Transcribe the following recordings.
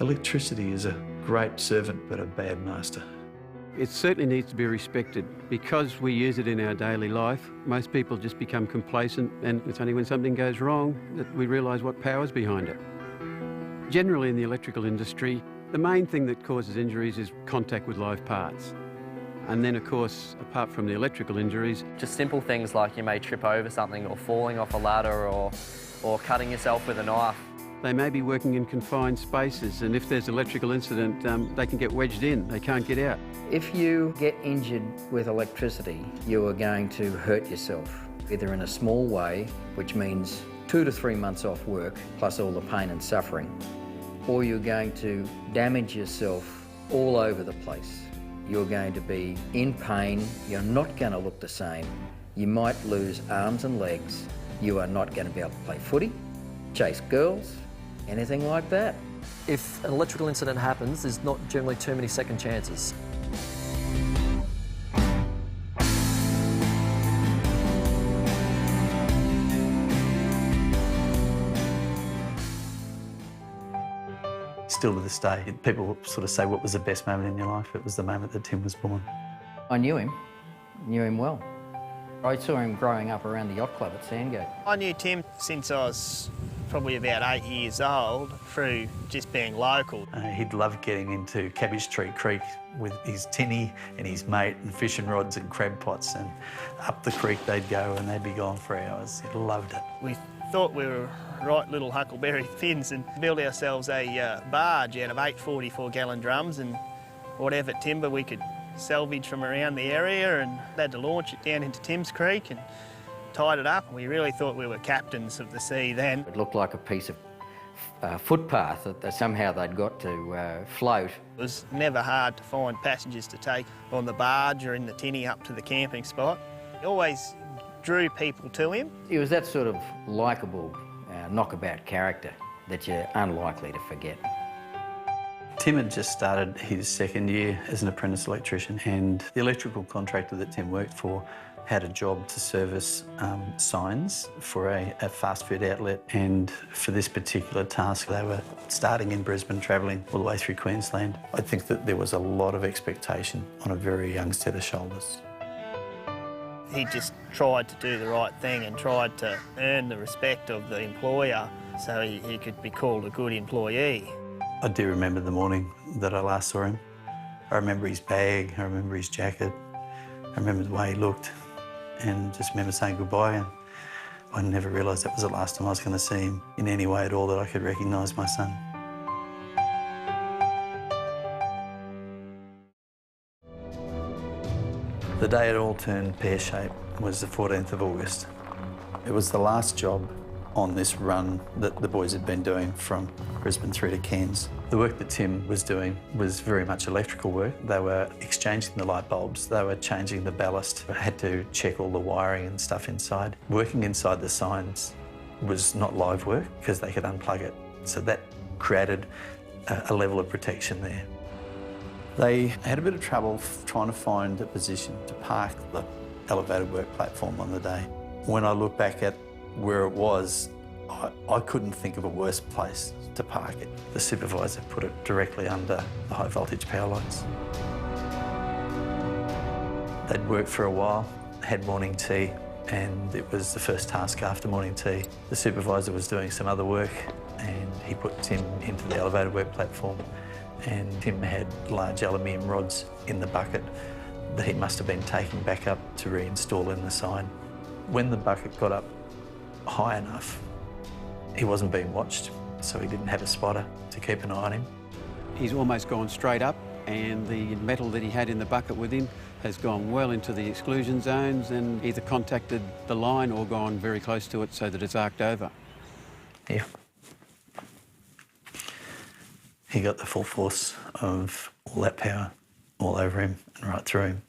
Electricity is a great servant but a bad master. It certainly needs to be respected. Because we use it in our daily life, most people just become complacent, and it's only when something goes wrong that we realise what power's behind it. Generally in the electrical industry, the main thing that causes injuries is contact with live parts. And then, of course, apart from the electrical injuries... Just simple things like you may trip over something or falling off a ladder or cutting yourself with a knife. They may be working in confined spaces, and if there's an electrical incident, they can get wedged in, they can't get out. If you get injured with electricity, you are going to hurt yourself, either in a small way, which means 2 to 3 months off work, plus all the pain and suffering, or you're going to damage yourself all over the place. You're going to be in pain, you're not going to look the same, you might lose arms and legs, you are not going to be able to play footy, chase girls, anything like that. If an electrical incident happens, there's not generally too many second chances. Still to this day, people sort of say, what was the best moment in your life? It was the moment that Tim was born. I knew him well. I saw him growing up around the yacht club at Sandgate. I knew Tim since I was probably about 8 years old, through just being local. He'd love getting into Cabbage Tree Creek with his tinny and his mate and fishing rods and crab pots, and up the creek they'd go and they'd be gone for hours. He loved it. We thought we were right little Huckleberry Finns and built ourselves a barge out of 8 44-gallon drums and whatever timber we could salvage from around the area, and had to launch it down into Tim's Creek and tied it up. We really thought we were captains of the sea then. It looked like a piece of footpath that somehow they'd got to float. It was never hard to find passengers to take on the barge or in the tinny up to the camping spot. He always drew people to him. He was that sort of likeable, knockabout character that you're unlikely to forget. Tim had just started his second year as an apprentice electrician, and the electrical contractor that Tim worked for had a job to service signs for a fast food outlet, and for this particular task they were starting in Brisbane, travelling all the way through Queensland. I think that there was a lot of expectation on a very young set of shoulders. He just tried to do the right thing and tried to earn the respect of the employer so he could be called a good employee. I do remember the morning that I last saw him. I remember his bag, I remember his jacket, I remember the way he looked, and just remember saying goodbye. And I never realised that was the last time I was going to see him in any way at all that I could recognise my son. The day it all turned pear-shaped was the 14th of August. It was the last job on this run that the boys had been doing from Brisbane through to Cairns. The work that Tim was doing was very much electrical work. They were exchanging the light bulbs, they were changing the ballast, I had to check all the wiring and stuff inside. Working inside the signs was not live work because they could unplug it, so that created a level of protection there. They had a bit of trouble trying to find a position to park the elevated work platform on the day. When I look back at where it was, I couldn't think of a worse place to park it. The supervisor put it directly under the high voltage power lines. They'd worked for a while, had morning tea, and it was the first task after morning tea. The supervisor was doing some other work and he put Tim into the elevated work platform, and Tim had large aluminium rods in the bucket that he must have been taking back up to reinstall in the sign. When the bucket got up high enough, he wasn't being watched, so he didn't have a spotter to keep an eye on him. He's almost gone straight up, and the metal that he had in the bucket with him has gone well into the exclusion zones and either contacted the line or gone very close to it so that it's arced over. Yeah. He got the full force of all that power all over him and right through him.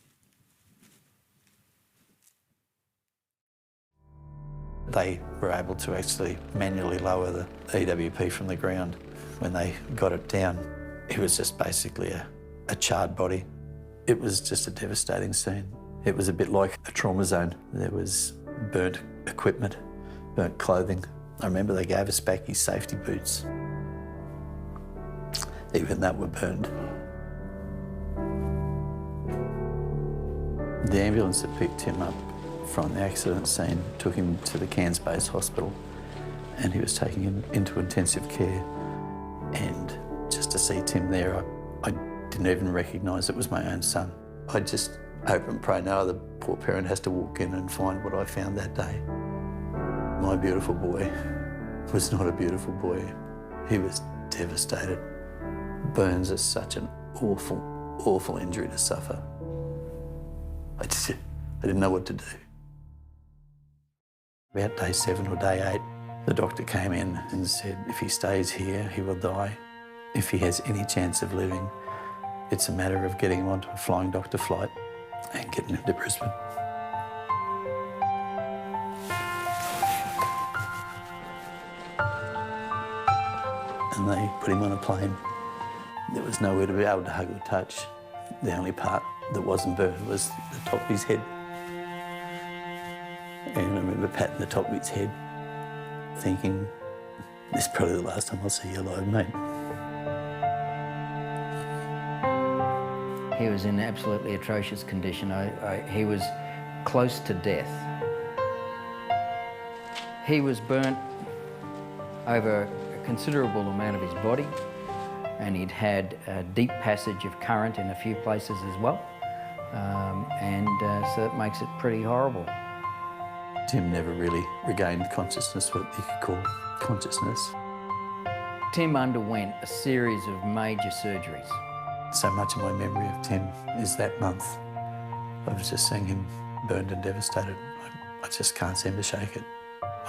They were able to actually manually lower the EWP from the ground when they got it down. It was just basically a charred body. It was just a devastating scene. It was a bit like a trauma zone. There was burnt equipment, burnt clothing. I remember they gave us back his safety boots. even that were burned. The ambulance that picked him up from the accident scene took him to the Cairns Base Hospital, and he was taken into intensive care. And just to see Tim there, I didn't even recognise it was my own son. I just hope and pray no other poor parent has to walk in and find what I found that day. My beautiful boy was not a beautiful boy. He was devastated. Burns are such an awful, awful injury to suffer. I didn't know what to do. About day 7 or day 8, the doctor came in and said, if he stays here, he will die. If he has any chance of living, it's a matter of getting him onto a flying doctor flight and getting him to Brisbane. And they put him on a plane. There was nowhere to be able to hug or touch. The only part that wasn't burned was the top of his head. And I remember patting the top of his head, thinking, this is probably the last time I'll see you alive, mate. He was in absolutely atrocious condition. He was close to death. He was burnt over a considerable amount of his body, and he'd had a deep passage of current in a few places as well. So it makes it pretty horrible. Tim never really regained consciousness, what you could call consciousness. Tim underwent a series of major surgeries. So much of my memory of Tim is that month. I was just seeing him burned and devastated. I just can't seem to shake it.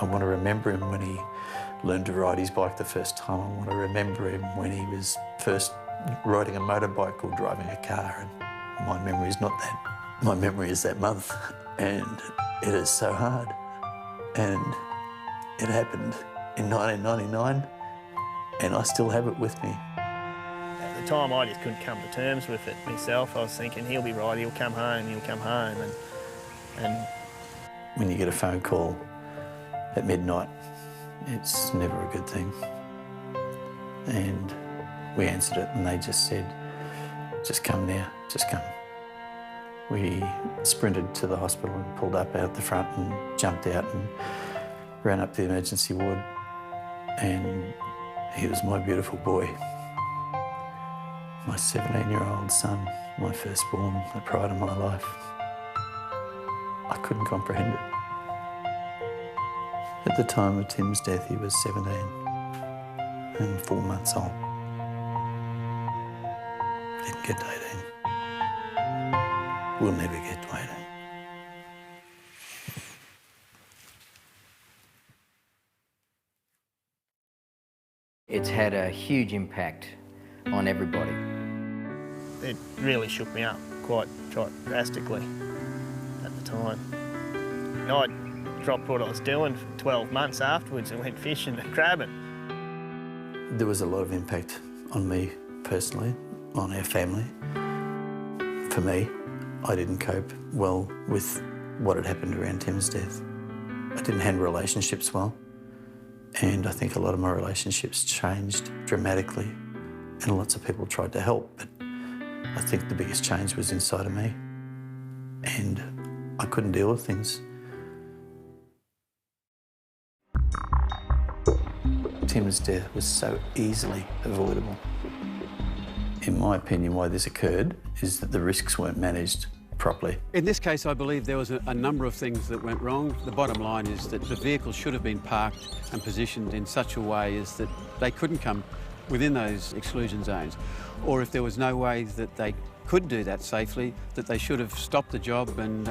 I want to remember him when he learned to ride his bike the first time. I want to remember him when he was first riding a motorbike or driving a car. And my memory is not that. My memory is that month. And it is so hard. And it happened in 1999, and I still have it with me. At the time, I just couldn't come to terms with it myself. I was thinking, he'll be right, he'll come home. And when you get a phone call at midnight, it's never a good thing. And we answered it, and they just said, just come now, just come. We sprinted to the hospital and pulled up out the front and jumped out and ran up to the emergency ward. And he was my beautiful boy. My 17-year-old son, my firstborn, the pride of my life. I couldn't comprehend it. At the time of Tim's death, he was 17 and 4 months old. Didn't get to 18. We'll never get to 18. It's had a huge impact on everybody. it really shook me up quite drastically at the time. I dropped what I was doing for 12 months afterwards and went fishing and crabbing. There was a lot of impact on me personally, on our family. For me, I didn't cope well with what had happened around Tim's death. I didn't handle relationships well, and I think a lot of my relationships changed dramatically, and lots of people tried to help, but I think the biggest change was inside of me, and I couldn't deal with things. Tim's death was so easily avoidable. In my opinion, why this occurred is that the risks weren't managed properly. In this case, I believe there was a number of things that went wrong. The bottom line is that the vehicle should have been parked and positioned in such a way as that they couldn't come within those exclusion zones. Or if there was no way that they could do that safely, that they should have stopped the job and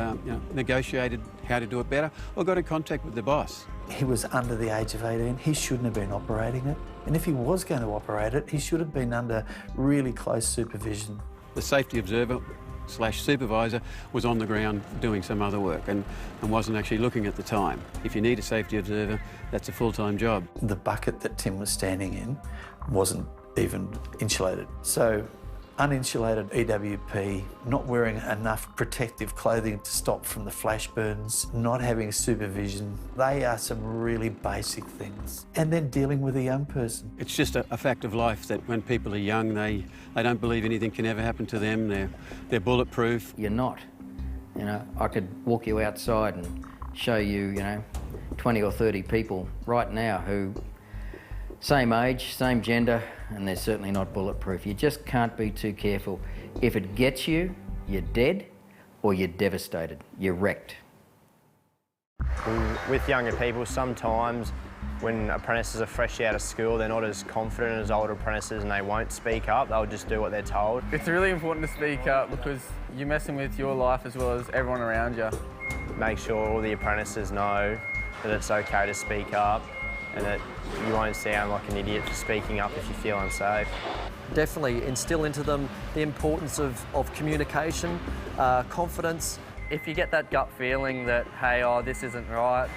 negotiated how to do it better, or got in contact with the boss. He was under the age of 18. He shouldn't have been operating it. And if he was going to operate it, he should have been under really close supervision. The safety observer / supervisor was on the ground doing some other work and wasn't actually looking at the time. If you need a safety observer, that's a full-time job. The bucket that Tim was standing in wasn't even insulated. So Uninsulated EWP, not wearing enough protective clothing to stop from the flash burns, not having supervision. They are some really basic things. And then dealing with a young person. It's just a fact of life that when people are young, they don't believe anything can ever happen to them. They're bulletproof. You're not. You know, I could walk you outside and show you, 20 or 30 people right now who same age, same gender, and they're certainly not bulletproof. You just can't be too careful. If it gets you, you're dead or you're devastated. You're wrecked. With younger people, sometimes when apprentices are fresh out of school, they're not as confident as older apprentices and they won't speak up. They'll just do what they're told. It's really important to speak up because you're messing with your life as well as everyone around you. Make sure all the apprentices know that it's okay to speak up and that you won't sound like an idiot for speaking up if you feel unsafe. Definitely instill into them the importance of communication, confidence. If you get that gut feeling that, hey, this isn't right,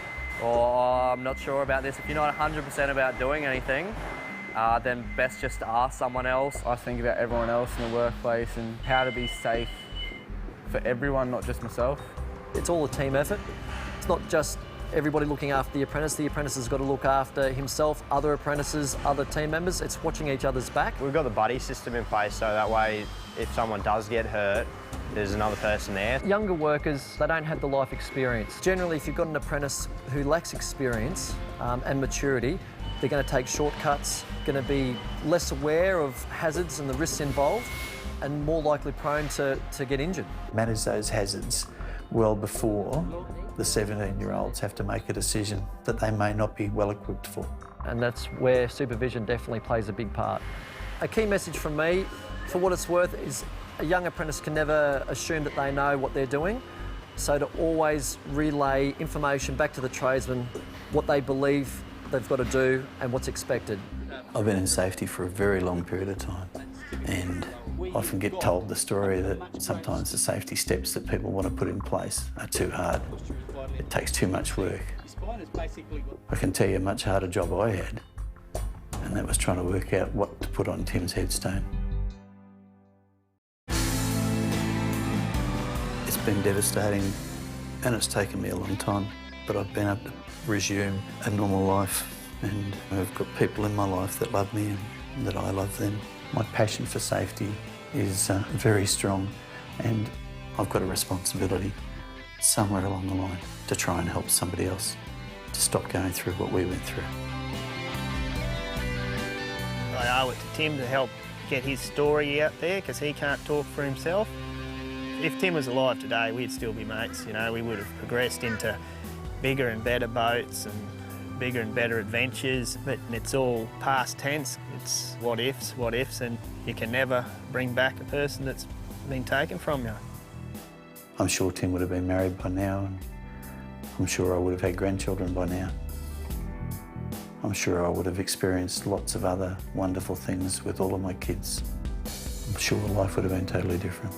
or I'm not sure about this, if you're not 100% about doing anything, then best just to ask someone else. I think about everyone else in the workplace and how to be safe for everyone, not just myself. It's all a team effort. It's not just everybody looking after the apprentice. The apprentice has got to look after himself, other apprentices, other team members. It's watching each other's back. We've got the buddy system in place so that way if someone does get hurt, there's another person there. Younger workers, they don't have the life experience. Generally, if you've got an apprentice who lacks experience and maturity, they're going to take shortcuts, going to be less aware of hazards and the risks involved, and more likely prone to get injured. Manage those hazards well before the 17-year-olds have to make a decision that they may not be well equipped for. And that's where supervision definitely plays a big part. A key message from me, for what it's worth, is a young apprentice can never assume that they know what they're doing. So to always relay information back to the tradesman, what they believe they've got to do and what's expected. I've been in safety for a very long period of time and often get told the story that sometimes the safety steps that people want to put in place are too hard. It takes too much work. I can tell you a much harder job I had, and that was trying to work out what to put on Tim's headstone. It's been devastating and it's taken me a long time, but I've been able to resume a normal life, and I've got people in my life that love me and that I love them. My passion for safety is very strong, and I've got a responsibility somewhere along the line to try and help somebody else to stop going through what we went through. I owe it to Tim to help get his story out there because he can't talk for himself. If Tim was alive today, we'd still be mates. We would have progressed into bigger and better boats and bigger and better adventures, but it's all past tense. It's what ifs, and you can never bring back a person that's been taken from you. I'm sure Tim would have been married by now, and I'm sure I would have had grandchildren by now. I'm sure I would have experienced lots of other wonderful things with all of my kids. I'm sure life would have been totally different.